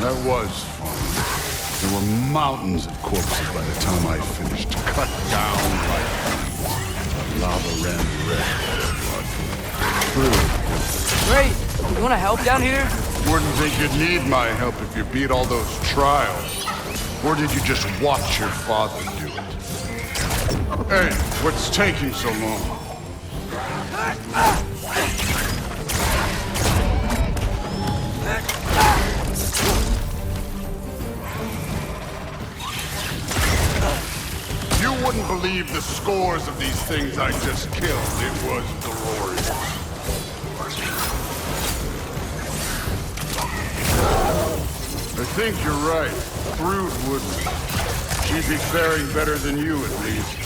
That was fun. There were mountains of corpses by the time I finished, cut down like lava ran red. Great! You wanna help down here? Wouldn't think you'd need my help if you beat all those trials. Or did you just watch your father do it? Hey, what's taking so long? You wouldn't believe the scores of these things I just killed. It was glorious. I think you're right. Brood wouldn't. She'd be faring better than you, at least.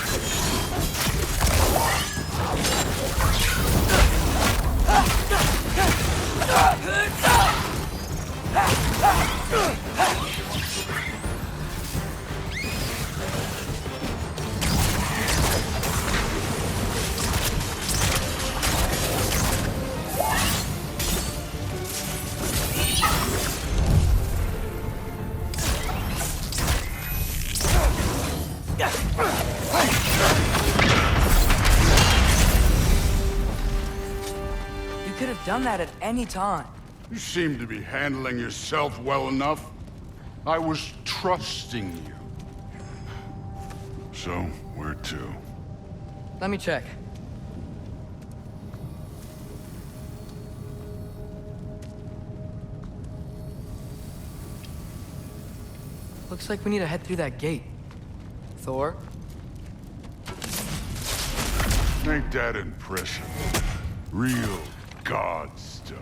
You could have done that at any time. You seem to be handling yourself well enough. I was trusting you. So, where to? Let me check. Looks like we need to head through that gate. Thor? Ain't that impressive? Real god stuff.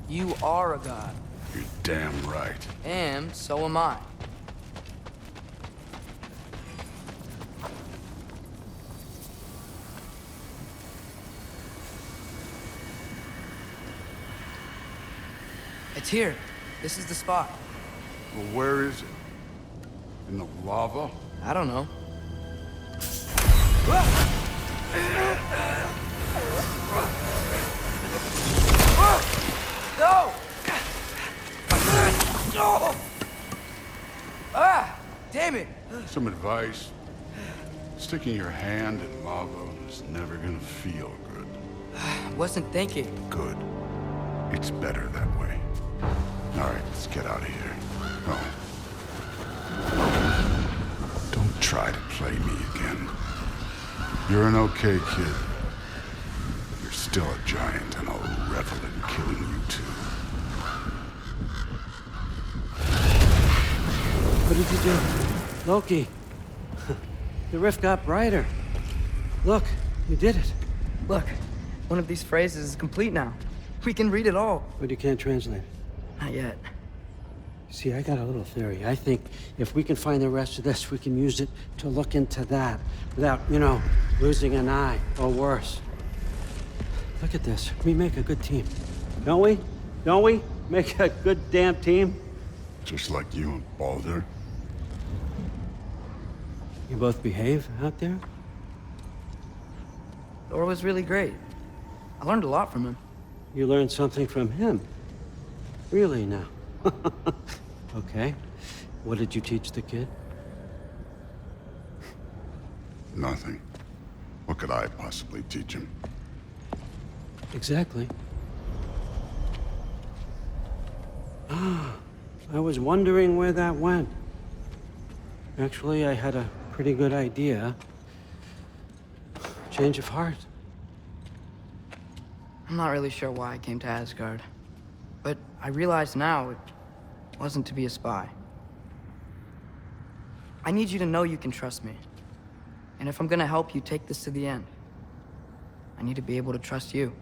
You are a god. You're damn right. And so am I. It's here. This is the spot. Well, where is it? In the lava? I don't know. No! Ah! Damn it! Some advice. Sticking your hand in lava is never gonna feel good. Wasn't thinking. Good. It's better that way. All right, let's get out of here. Oh. Don't try to play me again. You're an okay kid. You're still a giant, and I'll revel in killing you too. What did you do? Loki. The rift got brighter. Look, you did it. Look, one of these phrases is complete now. We can read it all. But you can't translate it. Not yet. See, I got a little theory. I think if we can find the rest of this, we can use it to look into that without, losing an eye or worse. Look at this. We make a good team. Don't we? Don't we? Make a good damn team? Just like you and Baldur. You both behave out there? Thor was really great. I learned a lot from him. You learned something from him? Really now? Okay. What did you teach the kid? Nothing. What could I possibly teach him? Exactly. Ah, I was wondering where that went. Actually, I had a pretty good idea. Change of heart. I'm not really sure why I came to Asgard. But I realize now it wasn't to be a spy. I need you to know you can trust me. And if I'm gonna help you take this to the end, I need to be able to trust you.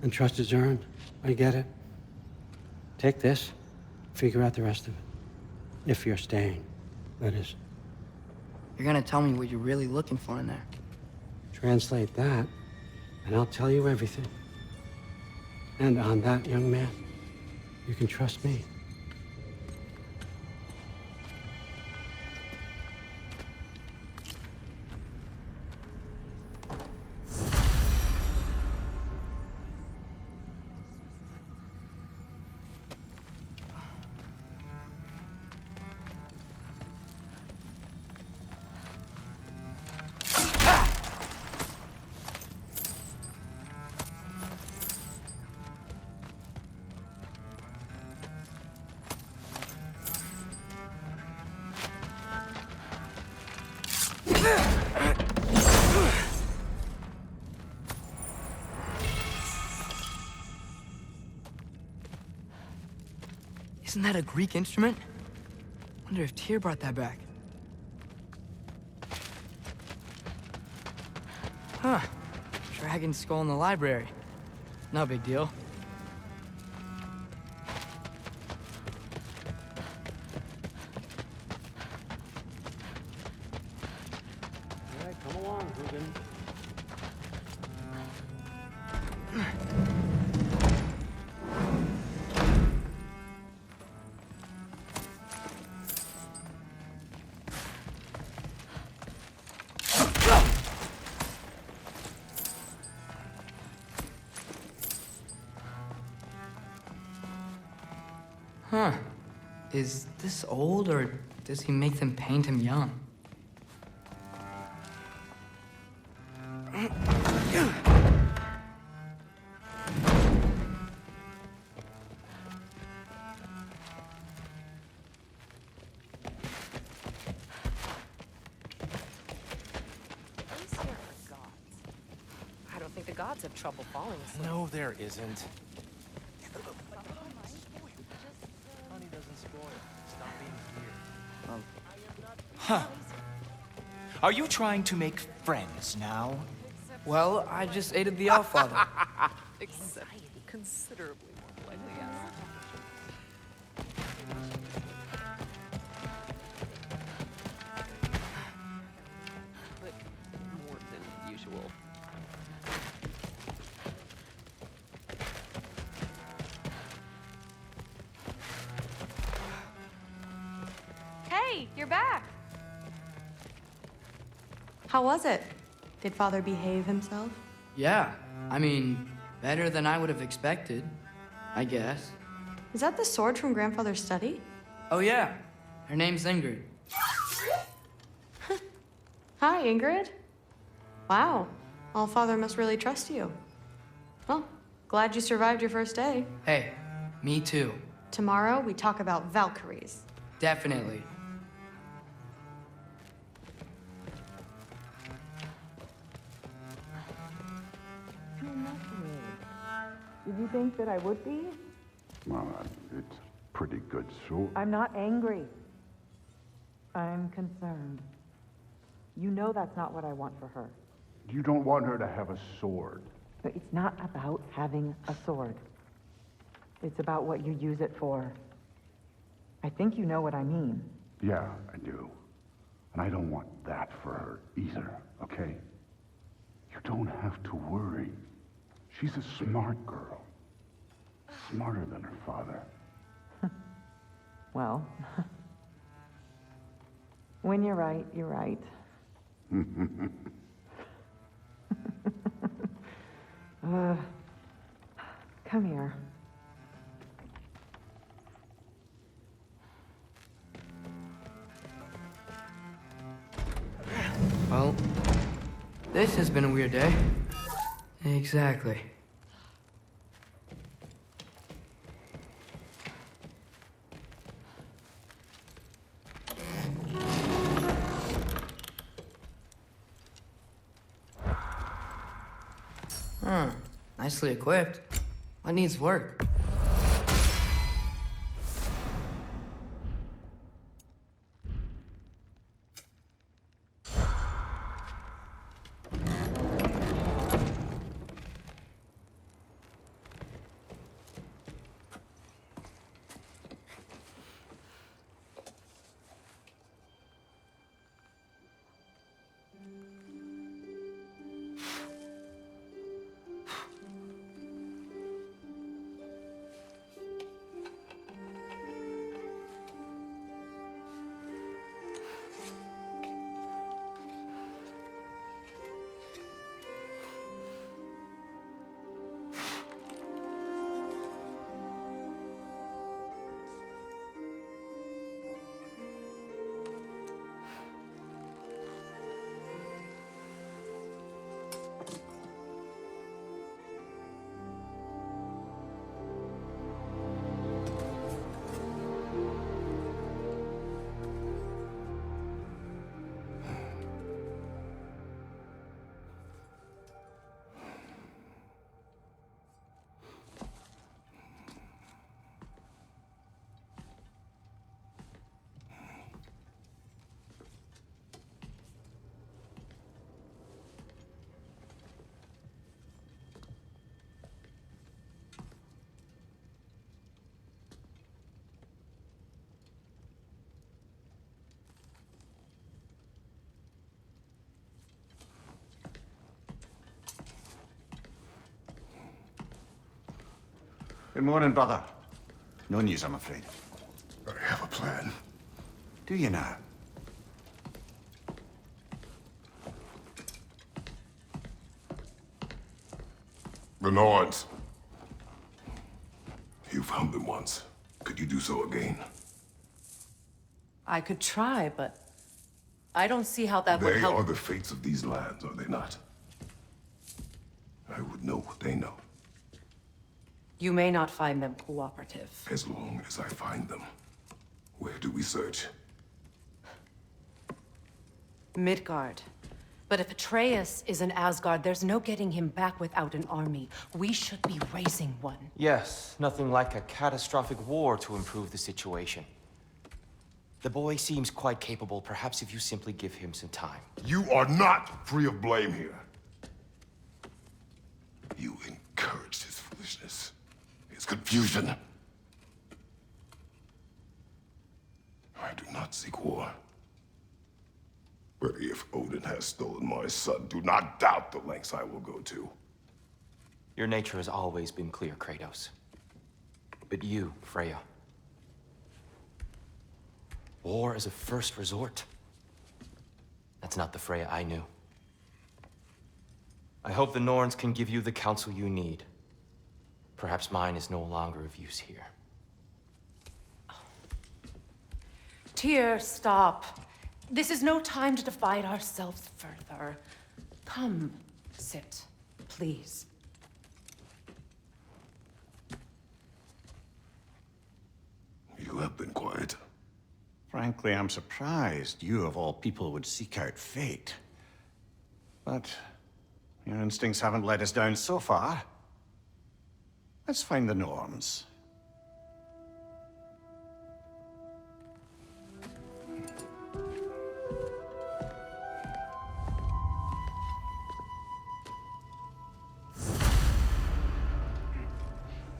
And trust is earned. I get it. Take this, figure out the rest of it. If you're staying, that is. You're gonna tell me what you're really looking for in there. Translate that, and I'll tell you everything. And on that, young man, you can trust me. Isn't that a Greek instrument? Wonder if Tyr brought that back. Huh. Dragon skull in the library. No big deal. All right, come along, Ruben. Huh. Is this old, or does he make them paint him young? I don't think the gods have trouble falling asleep. No, there isn't. Honey doesn't spoil. Stop being weird. Huh. Are you trying to make friends now? Well, I just aided the Allfather. Except considerably more likely, yes. But more than usual. Hey, you're back. How was it? Did Father behave himself? Yeah, I mean, better than I would have expected, I guess. Is that the sword from Grandfather's study? Oh yeah, her name's Ingrid. Hi, Ingrid. Wow, Allfather must really trust you. Well, glad you survived your first day. Hey, me too. Tomorrow, we talk about Valkyries. Definitely. Did you think that I would be? Well, it's pretty good sword. I'm not angry. I'm concerned. You know that's not what I want for her. You don't want her to have a sword. But it's not about having a sword. It's about what you use it for. I think you know what I mean. Yeah, I do. And I don't want that for her either, okay? You don't have to worry. She's a smart girl. Smarter than her father. Well, when you're right, you're right. Come here. Well, this has been a weird day. Exactly. Nicely equipped. What needs work? Good morning, brother. No news, I'm afraid. I have a plan. Do you now? The Norns. You found them once. Could you do so again? I could try, but I don't see how that would They help. are the fates of these lands, are they not? I would know what they know, You may not find them cooperative. as long as I find them. Where do we search? Midgard. But if Atreus is in Asgard, there's no getting him back without an army. We should be raising one. Yes, nothing like a catastrophic war to improve the situation. The boy seems quite capable. Perhaps if you simply give him some time. You are not free of blame here. You encouraged his foolishness, his confusion. I do not seek war. But if Odin has stolen my son, do not doubt the lengths I will go to. Your nature has always been clear, Kratos. But you, Freya. War is a first resort. That's not the Freya I knew. I hope the Norns can give you the counsel you need. Perhaps mine is no longer of use here. Tyr, stop. This is no time to divide ourselves further. Come, sit, please. You have been quiet. Frankly, I'm surprised you, of all people, would seek out fate. But your instincts haven't let us down so far. Let's find the Norns.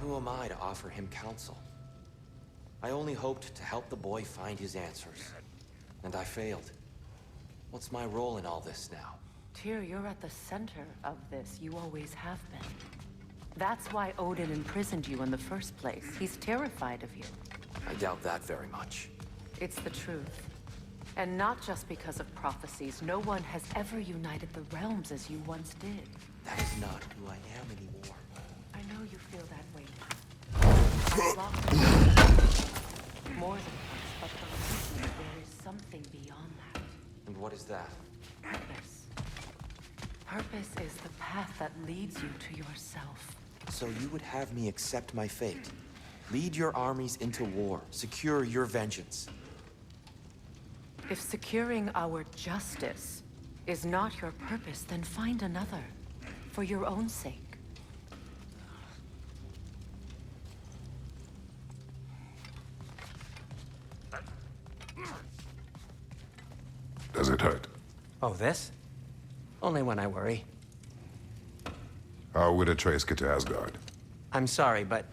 Who am I to offer him counsel? I only hoped to help the boy find his answers. And I failed. What's my role in all this now? Tyr, you're at the center of this. You always have been. That's why Odin imprisoned you in the first place. He's terrified of you. I doubt that very much. It's the truth. And not just because of prophecies. No one has ever united the realms as you once did. That is not who I am anymore. I know you feel that way now. I've lost you. More than once, but believe me, there is something beyond that. And what is that? Purpose. Purpose is the path that leads you to yourself. So you would have me accept my fate? Lead your armies into war, secure your vengeance. If securing our justice is not your purpose, then find another. For your own sake. Does it hurt? Oh, this? Only when I worry. How would Atreus get to Asgard? I'm sorry, but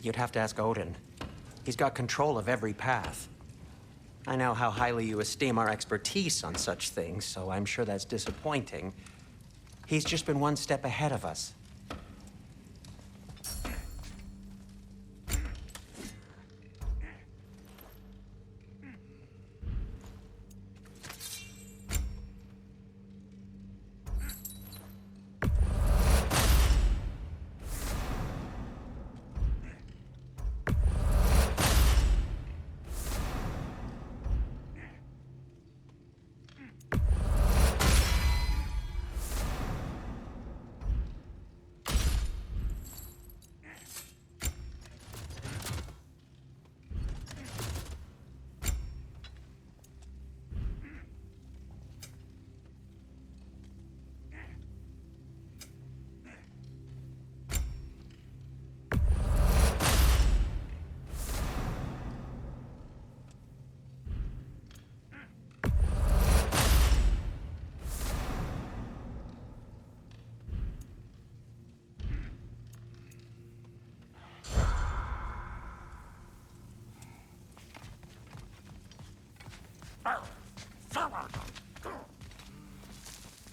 you'd have to ask Odin. He's got control of every path. I know how highly you esteem our expertise on such things, so I'm sure that's disappointing. He's just been one step ahead of us.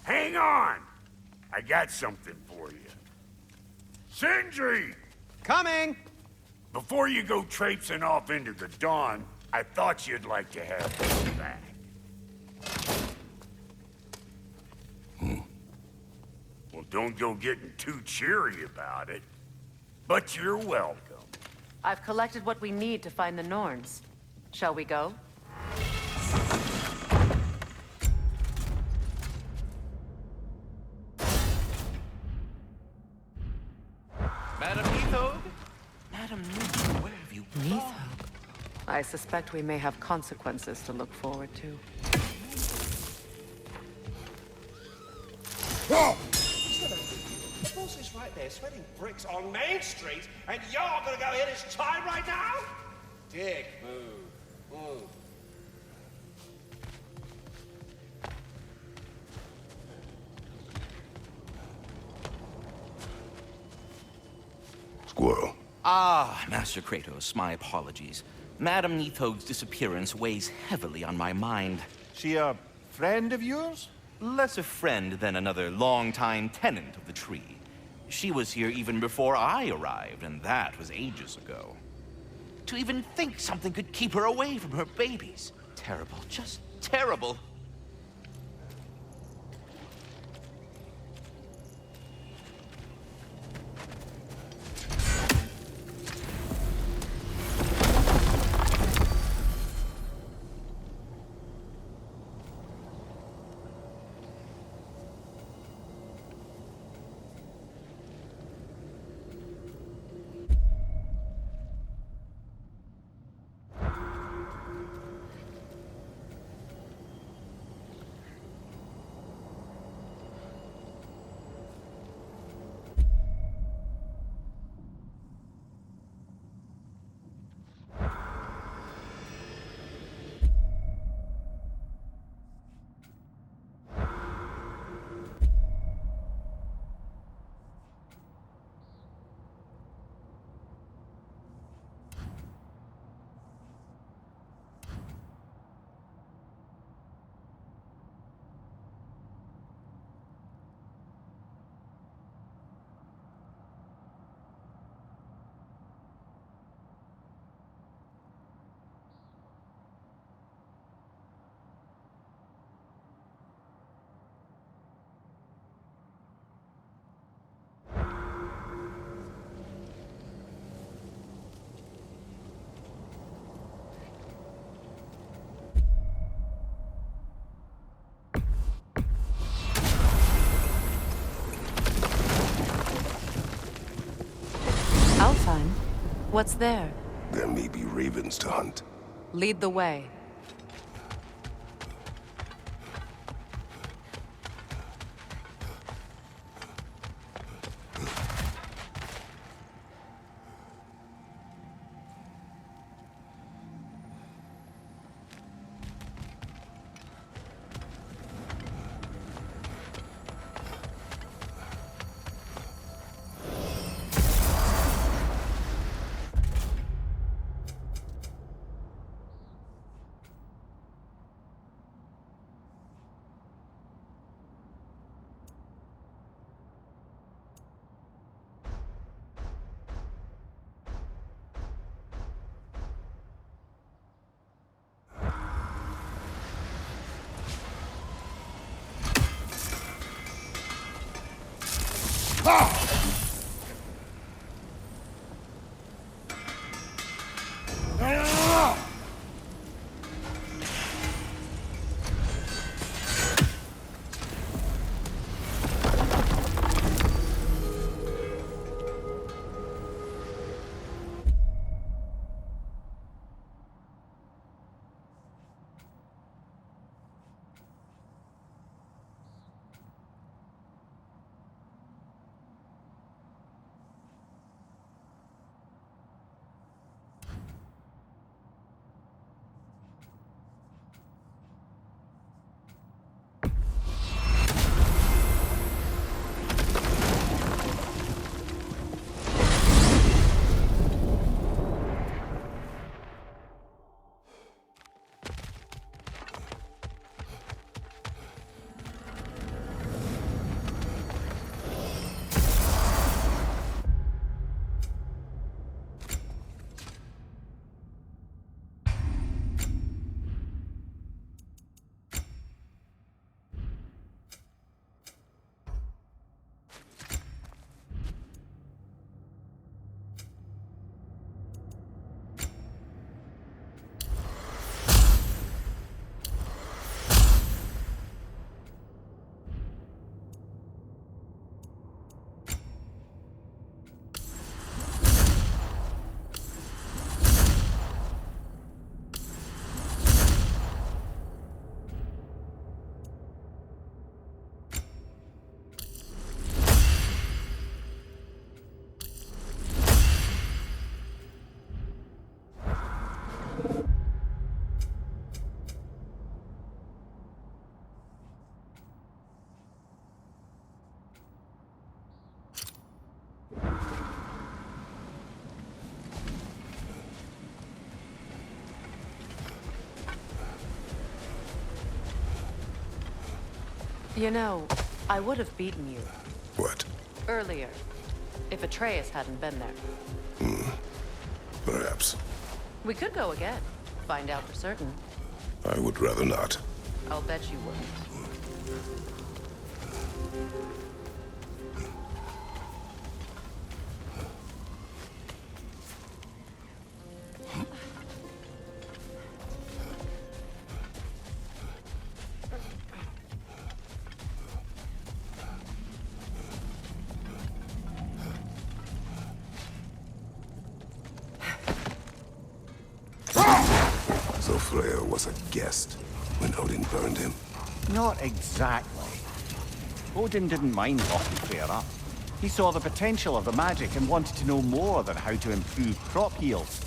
Hang on! I got something for you. Sindri! Coming! Before you go traipsing off into the dawn, I thought you'd like to have this back. Well, don't go getting too cheery about it. But you're welcome. I've collected what we need to find the Norns. Shall we go? Madam Neathog? Madam Neathog, where have you gone? I suspect we may have consequences to look forward to. The boss is right there, sweating bricks on Main Street, and you're gonna go hit his time right now? Dick move. Move. Squirrel. Ah, Master Kratos, my apologies. Madam Neathog's disappearance weighs heavily on my mind. She a friend of yours? Less a friend than another longtime tenant of the tree. She was here even before I arrived, and that was ages ago. To even think something could keep her away from her babies. Terrible, just terrible. Alfheim? What's there? There may be ravens to hunt. Lead the way. You know, I would have beaten you What? earlier if Atreus hadn't been there. Perhaps. We could go again, find out for certain. I would rather not. I'll bet you wouldn't. So Freyr was a guest when Odin burned him. Not exactly. Odin didn't mind locking Freyr up. He saw the potential of the magic and wanted to know more than how to improve crop yields.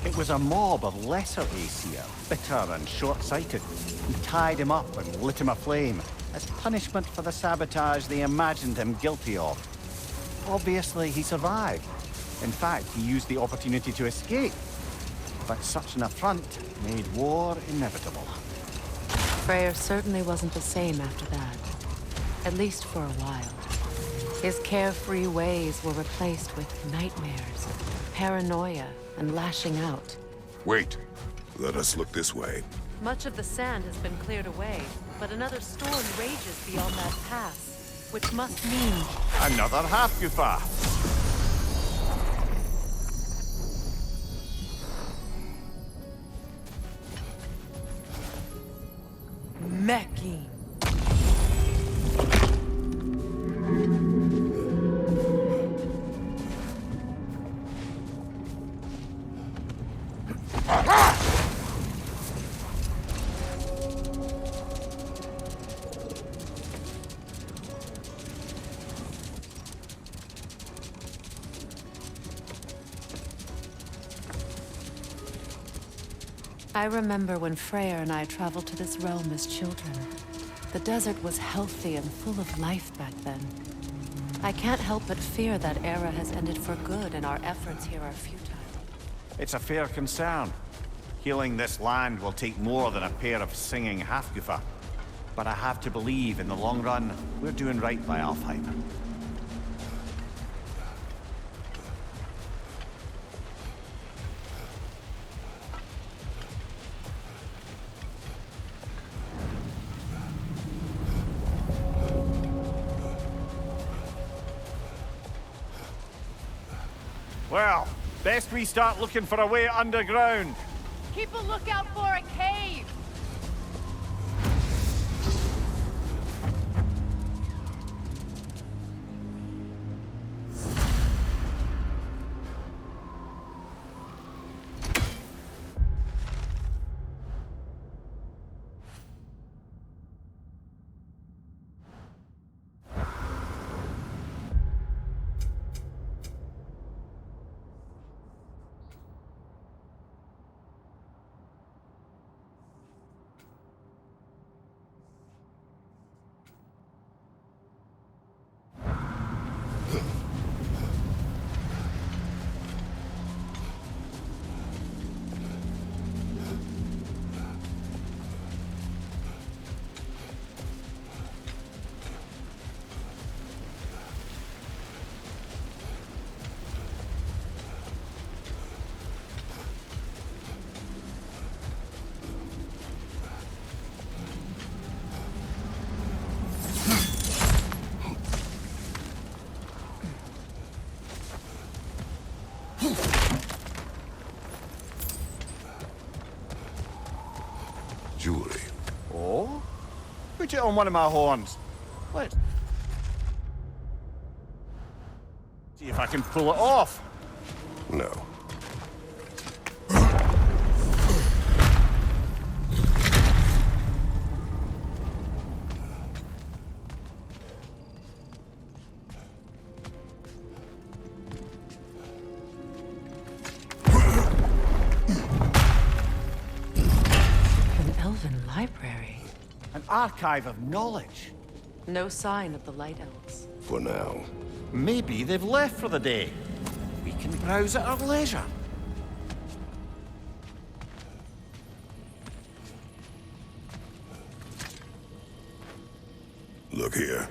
It was a mob of lesser Aesir, bitter and short-sighted, who tied him up and lit him aflame as punishment for the sabotage they imagined him guilty of. Obviously, he survived. In fact, he used the opportunity to escape. But such an affront made war inevitable. Freyr certainly wasn't the same after that. At least for a while. His carefree ways were replaced with nightmares, paranoia, and lashing out. Wait. Let us look this way. Much of the sand has been cleared away, but another storm rages beyond that pass, which must mean... Another Hafgufa! Mecking. I remember when Freyr and I traveled to this realm as children. The desert was healthy and full of life back then. I can't help but fear that era has ended for good and our efforts here are futile. It's a fair concern. Healing this land will take more than a pair of singing Hafgufa. But I have to believe in the long run, we're doing right by Alfheim. Well, best we start looking for a way underground. Keep a lookout for a cave! Jewelry. Oh? Put it on one of my horns. Let's see if I can pull it off. No. An elven library. An archive of knowledge. No sign of the Light Elves. For now. Maybe they've left for the day. We can browse at our leisure. Look here.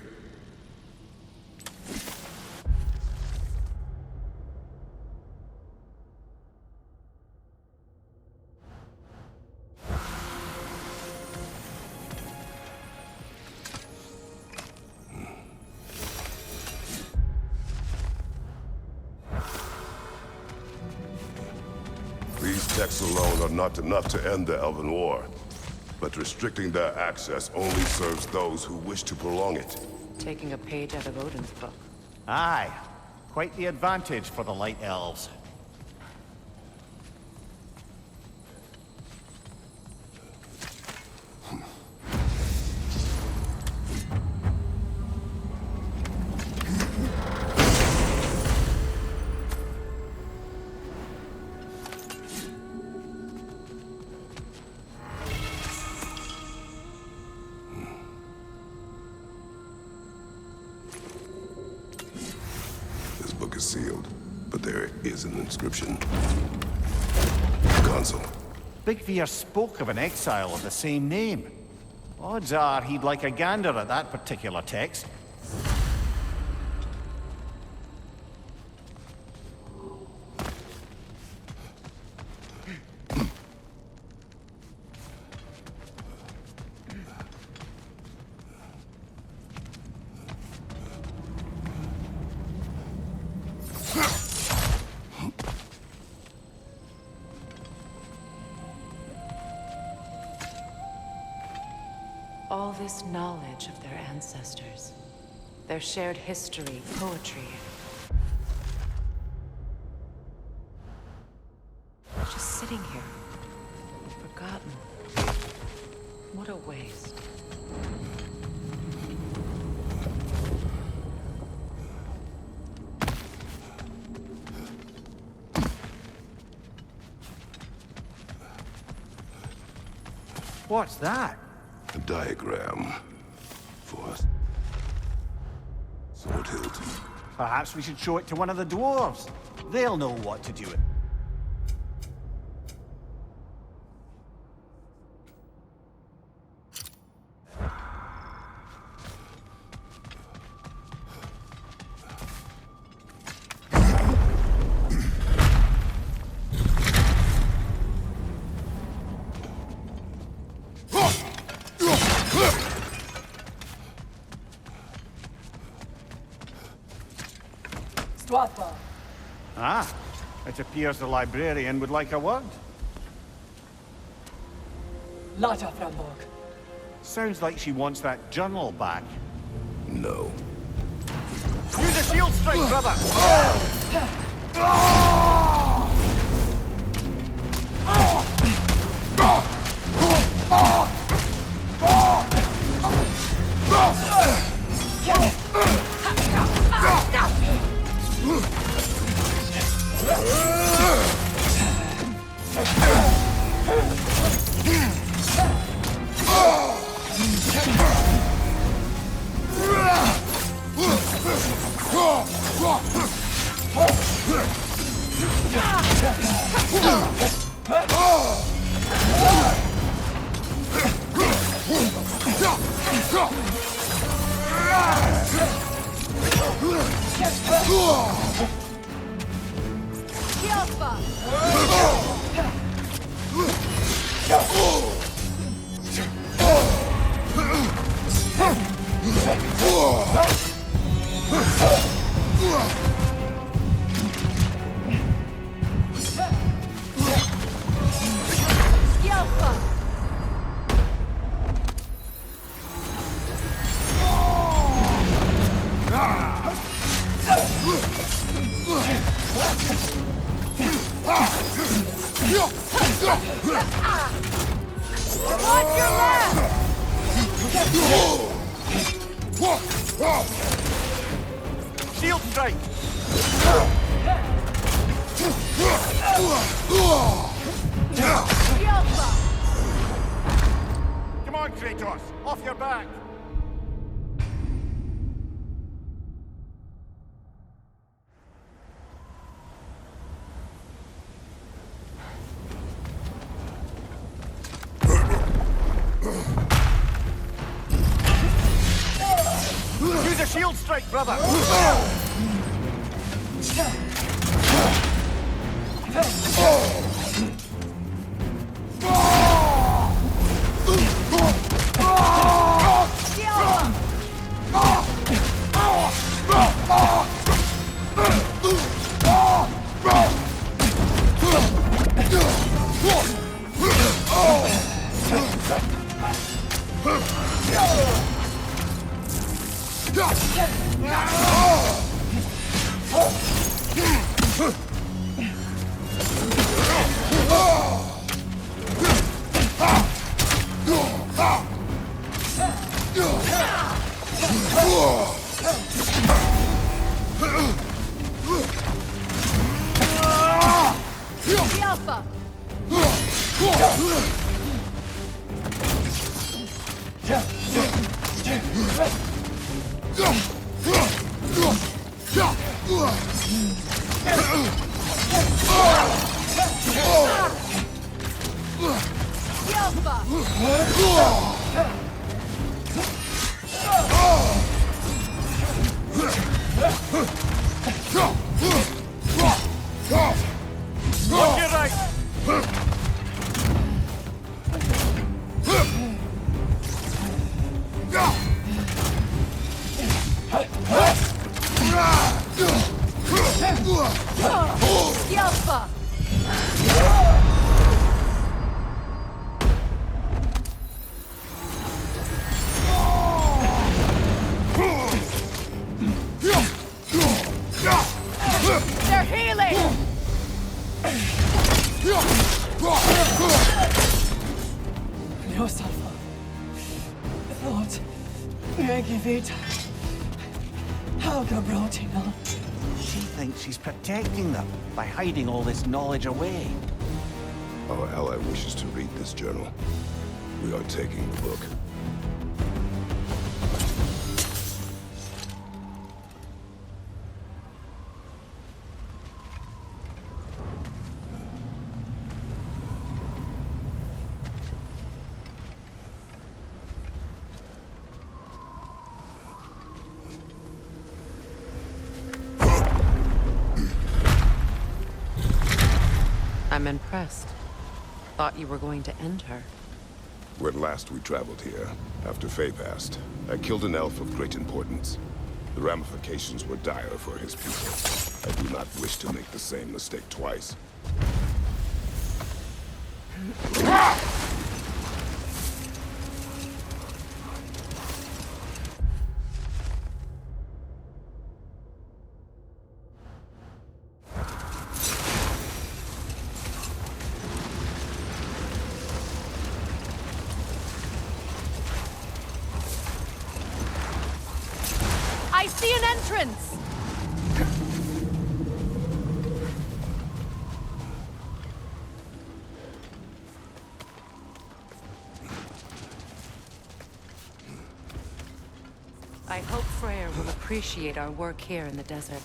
These texts alone are not enough to end the Elven War, but restricting their access only serves those who wish to prolong it. Taking a page out of Odin's book. Aye. Quite the advantage for the Light Elves. This book is sealed, but there is an inscription. Console. Big Veer spoke of an exile of the same name. Odds are he'd like a gander at that particular text. All this knowledge of their ancestors, their shared history, poetry. Just sitting here, forgotten. What a waste. What's that? A diagram for sword hilt. Perhaps we should show it to one of the dwarves. They'll know what to do with it. Ah, it appears the librarian would like a word. Lata Framborg. Sounds like she wants that journal back. No. Use a shield strike, brother! Shield strike! Come on, Kratos! Off your back! shield strike, brother! They're healing! No, Salva. Lord, jag vet. Helga Brotinel. She thinks she's protecting them by hiding all this knowledge away. Our ally wishes to read this journal. We are taking the book. I'm impressed. Thought you were going to end her. When last we traveled here, after Faye passed, I killed an elf of great importance. The ramifications were dire for his people. I do not wish to make the same mistake twice. I see an entrance! I hope Freyr will appreciate our work here in the desert.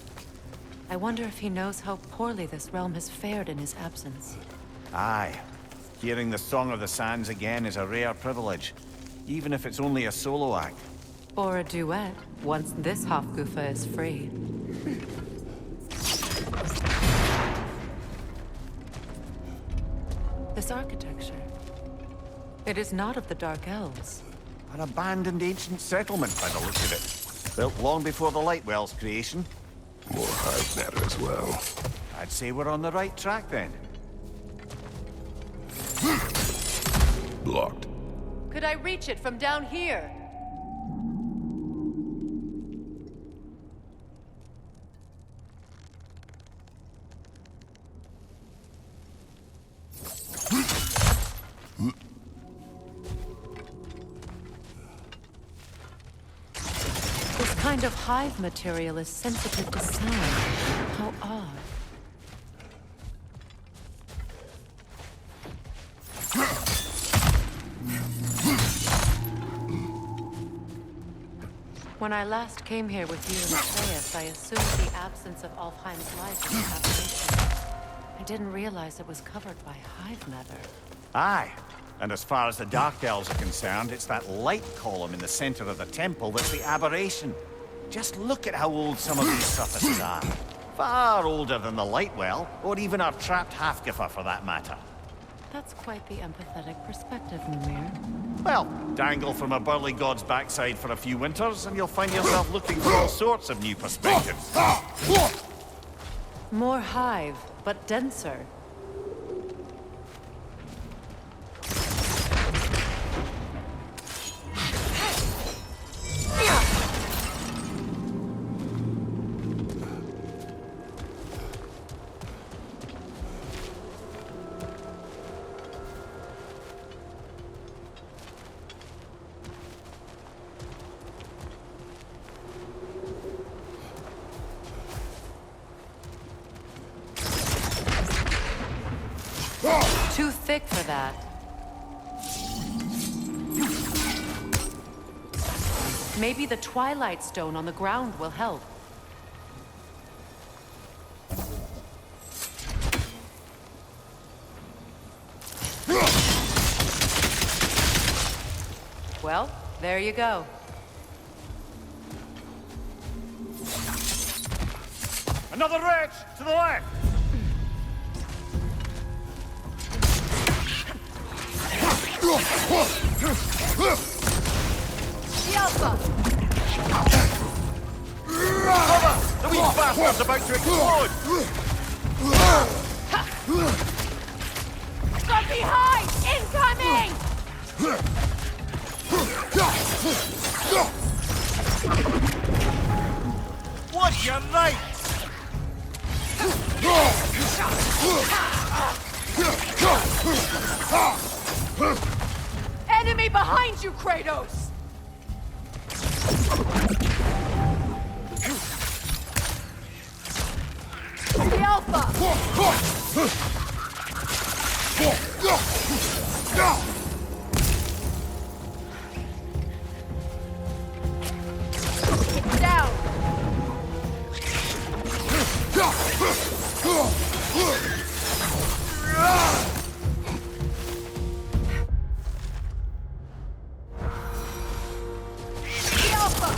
I wonder if he knows how poorly this realm has fared in his absence. Aye. Hearing the Song of the Sands again is a rare privilege, even if it's only a solo act. Or a duet, once this Hofgufa is free. This architecture. It is not of the Dark Elves. An abandoned ancient settlement by the look of it. Built long before the Lightwell's creation. More hive matter as well. I'd say we're on the right track then. Blocked. Could I reach it from down here? This kind of hive material is sensitive to sound. How odd. When I last came here with you and Atreus, I assumed the absence of Alfheim's life was an aberration. I didn't realize it was covered by hive matter. Aye. And as far as the Dark Elves are concerned, it's that light column in the center of the temple that's the aberration. Just look at how old some of these surfaces are. Far older than the Lightwell, or even our trapped Halfgiffer for that matter. That's quite the empathetic perspective, Mimir. Well, dangle from a burly god's backside for a few winters, and you'll find yourself looking for all sorts of new perspectives. More hive, but denser. Too thick for that. Maybe the Twilight Stone on the ground will help. Well, there you go. Another wretch! To the left! The Alpha! Cover! The wee bastard's about to explode! From behind! Incoming! What, you're right! Enemy behind you, Kratos! The Alpha! Down! The Alpha!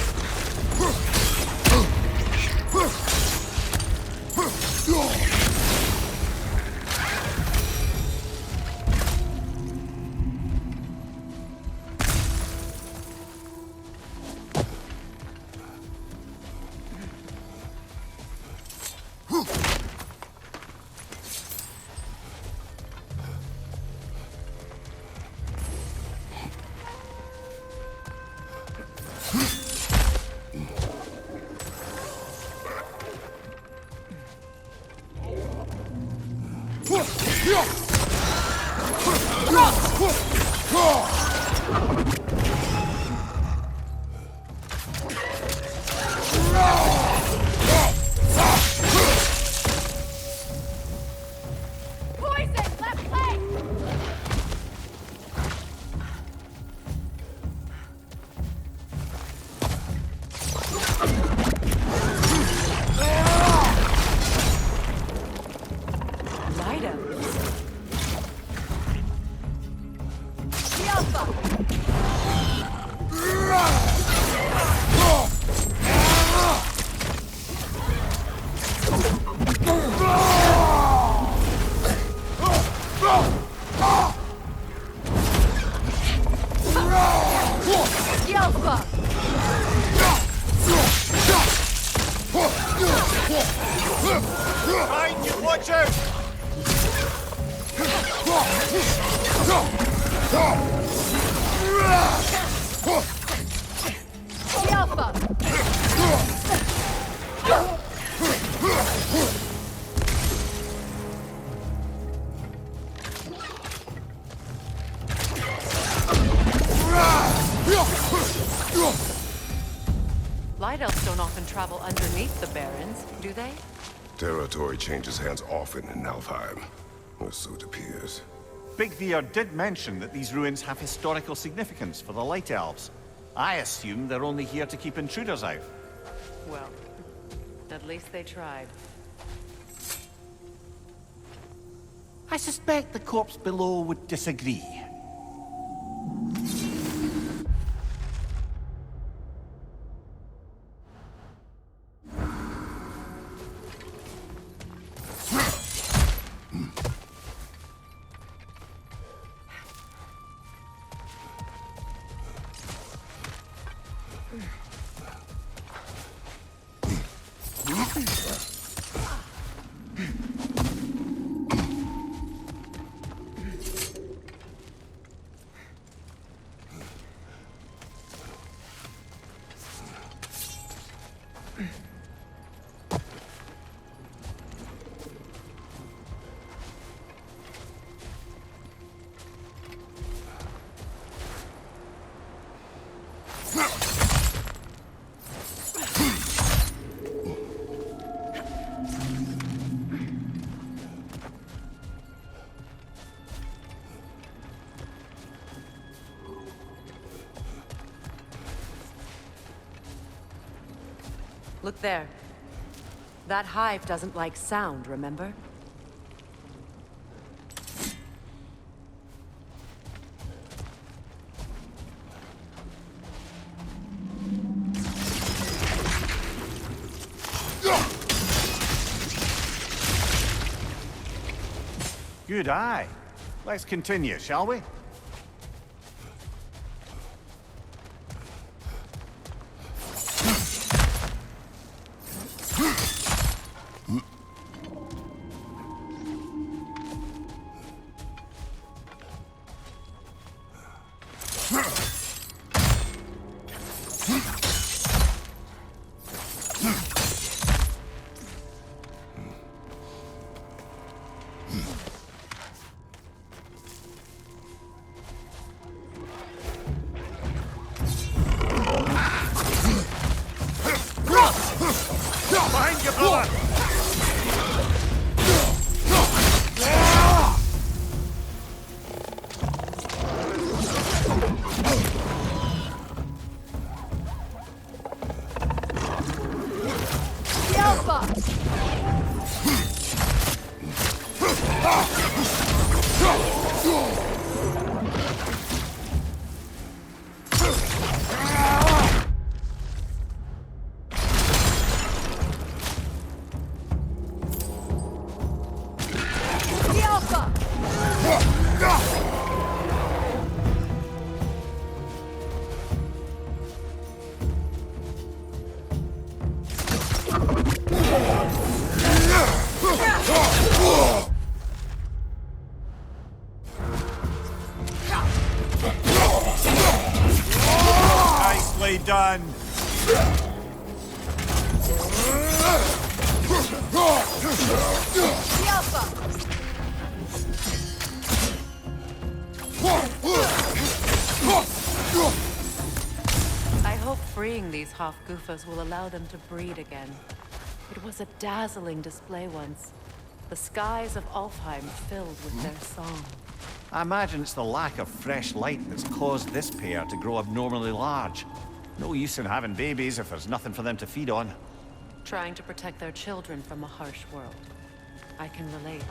Poison! Left leg! Light up. The Alpha! The Alpha! Behind you, watch out! The Alpha! Light elves don't often travel underneath the Barrens, do they? Territory changes hands often in Alfheim, or so it appears. Big Veer did mention that these ruins have historical significance for the Light Elves. I assume they're only here to keep intruders out. Well, at least they tried. I suspect the corpse below would disagree. Look there. That hive doesn't like sound, remember? Good eye. Let's continue, shall we? Behind you, brother! The Alpha! The Alpha! Nicely done. The Alpha! I hope freeing these Hofgufas will allow them to breed again. It was a dazzling display once. The skies of Alfheim filled with their song. I imagine it's the lack of fresh light that's caused this pair to grow abnormally large. No use in having babies if there's nothing for them to feed on. Trying to protect their children from a harsh world. I can relate.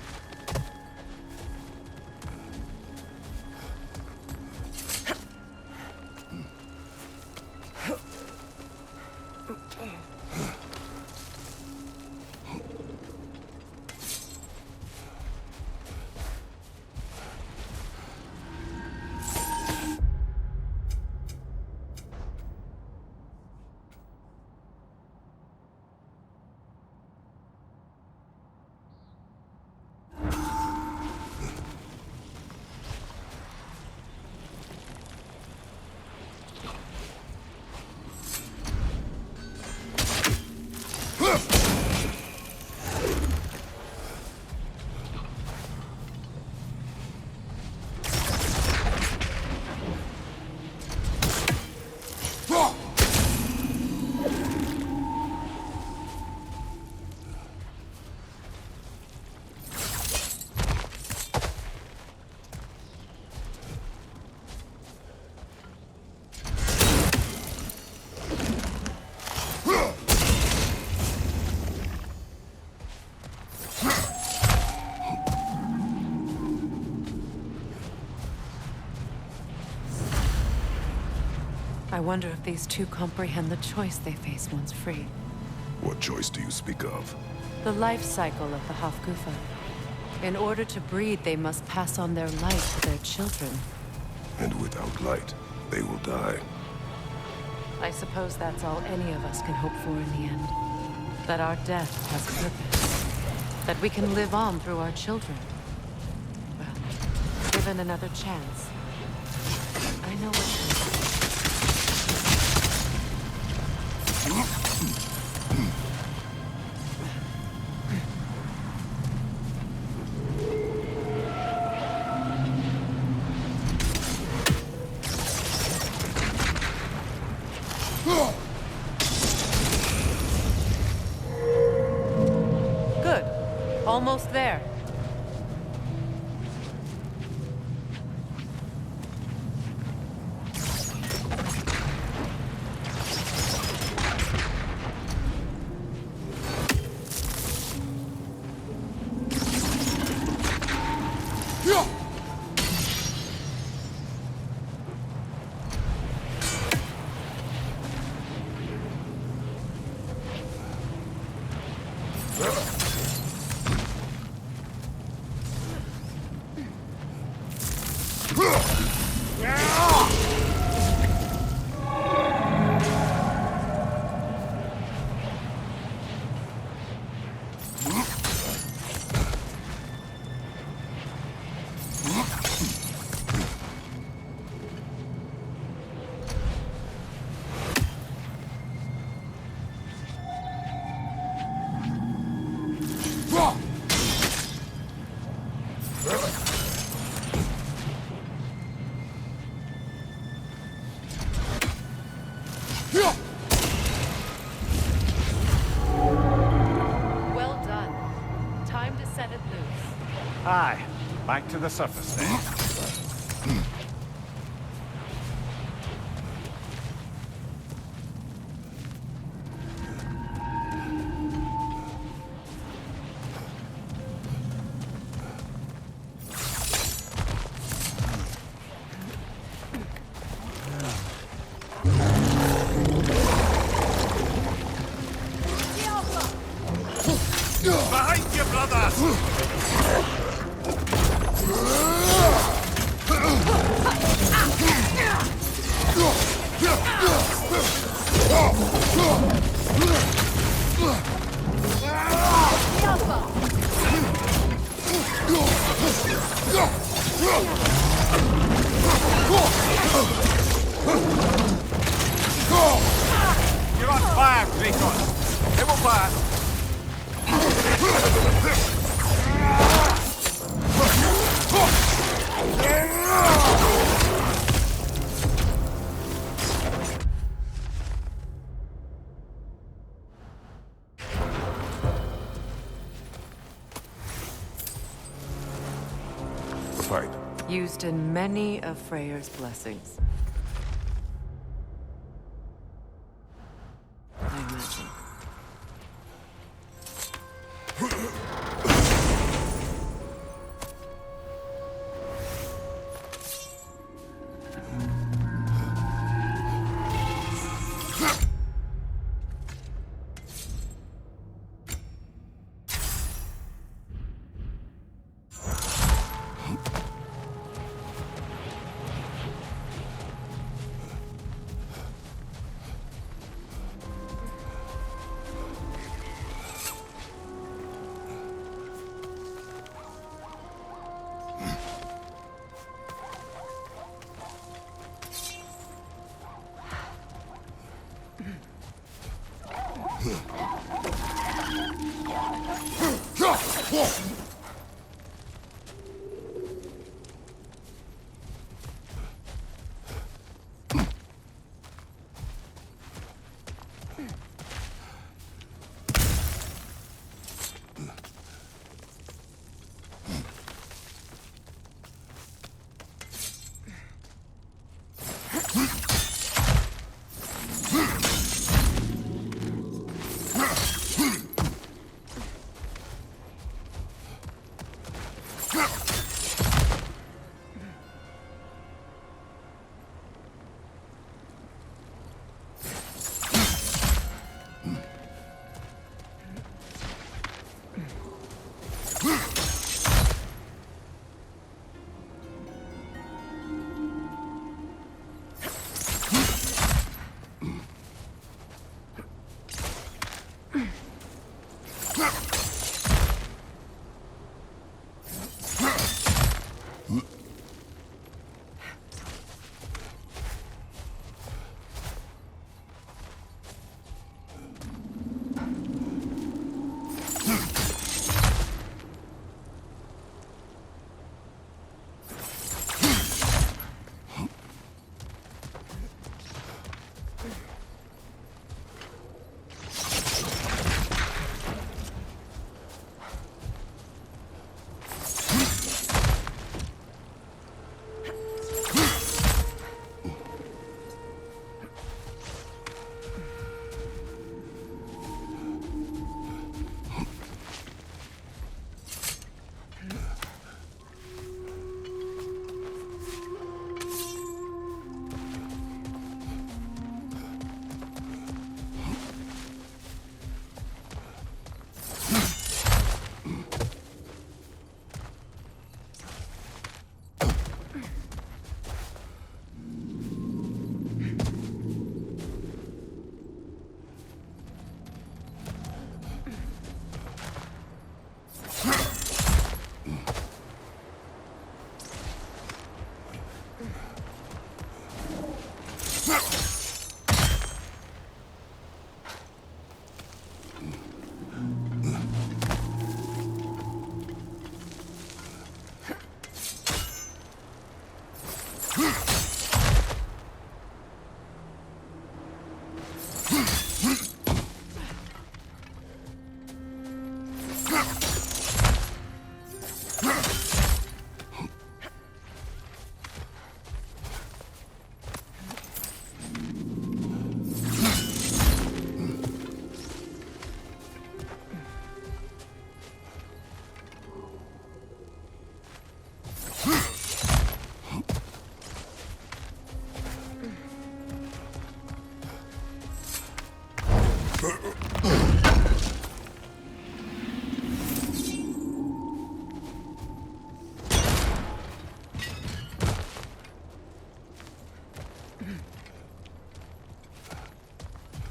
I wonder if these two comprehend the choice they face once free. What choice do you speak of? The life cycle of the Hofgufa. In order to breed, they must pass on their light to their children. And without light, they will die. I suppose that's all any of us can hope for in the end. That our death has purpose. That we can live on through our children. Well, given another chance, I know what to do. Good. Almost there. Well done. Time to set it loose. Aye. Back to the surface then. Behind you, brother! You're on fire, Kratos. It will pass. Fight. Used in many of Freyr's blessings. I imagine.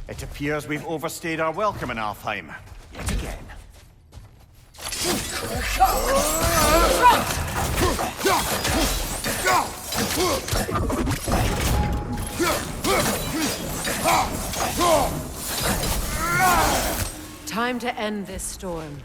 It appears we've overstayed our welcome in Alfheim. Yet again. Time to end this storm.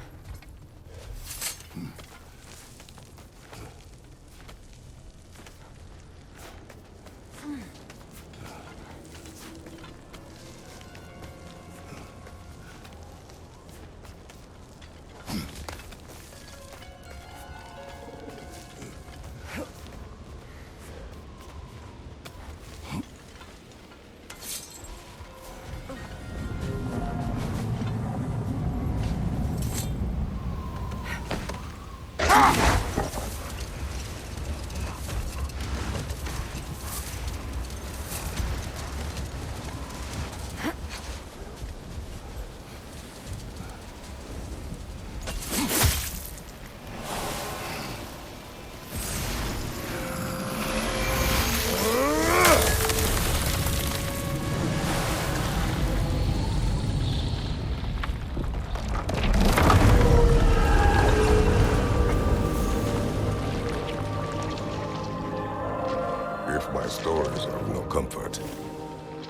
If my stories are of no comfort,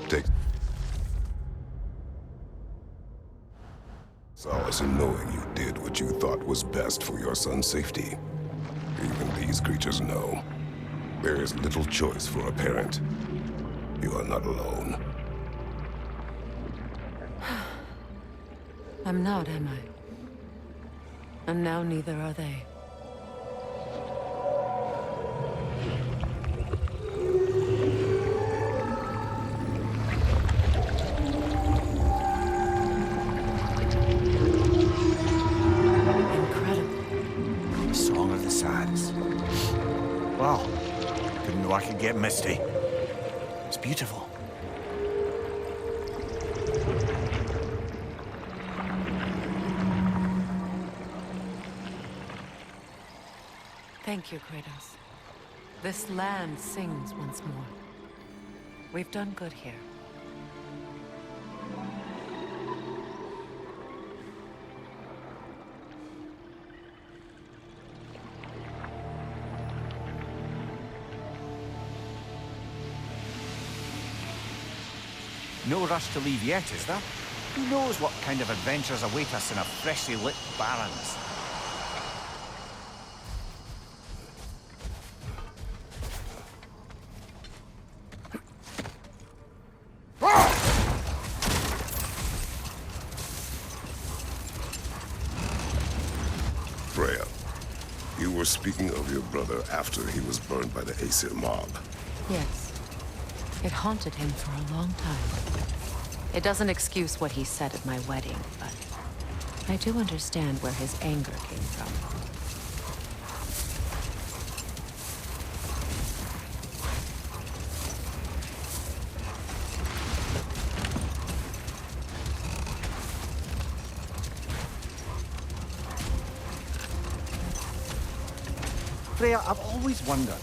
take solace in knowing you did what you thought was best for your son's safety. Even these creatures know there is little choice for a parent. You are not alone. I'm not, am I? And now neither are they. Song of the Sands. Wow. Didn't know I could get misty. It's beautiful. Thank you, Kratos. This land sings once more. We've done good here. No rush to leave yet, is there? Who knows what kind of adventures await us in a freshly lit Barrens? Freya, you were speaking of your brother after he was burned by the Aesir mob. Yes. It haunted him for a long time. It doesn't excuse what he said at my wedding, but I do understand where his anger came from. Freya, I've always wondered,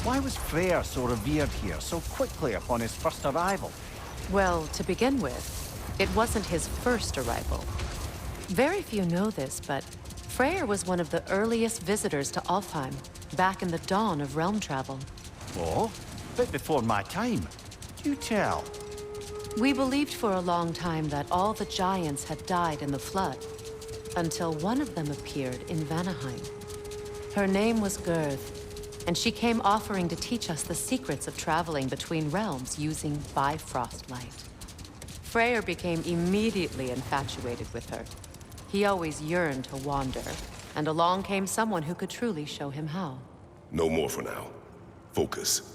why was Freyr so revered here so quickly upon his first arrival? Well, to begin with, it wasn't his first arrival. Very few know this, but Freyr was one of the earliest visitors to Alfheim, back in the dawn of realm travel. Oh, bit before my time. You tell. We believed for a long time that all the giants had died in the flood, until one of them appeared in Vanaheim. Her name was Girth, and she came offering to teach us the secrets of traveling between realms using Bifrost light. Freyr became immediately infatuated with her. He always yearned to wander, and along came someone who could truly show him how. No more for now. Focus.